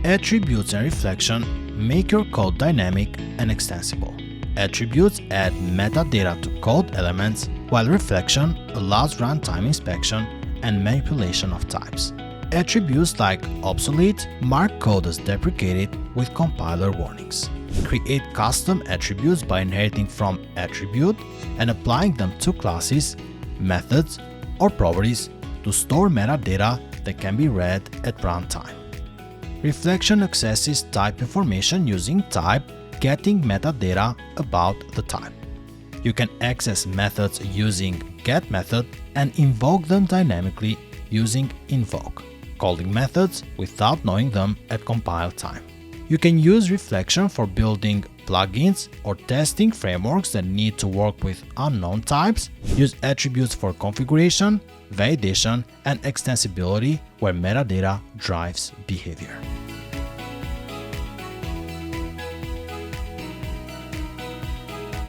Attributes and reflection make your code dynamic and extensible. Attributes add metadata to code elements, while reflection allows runtime inspection and manipulation of types. Attributes like Obsolete mark code as deprecated with compiler warnings. Create custom attributes by inheriting from attribute and applying them to classes, methods, or properties to store metadata that can be read at runtime. Reflection accesses type information using type, getting metadata about the type. You can access methods using get method and invoke them dynamically using invoke, calling methods without knowing them at compile time. You can use reflection for building plugins or testing frameworks that need to work with unknown types, use attributes for configuration, validation, and extensibility where metadata drives behavior.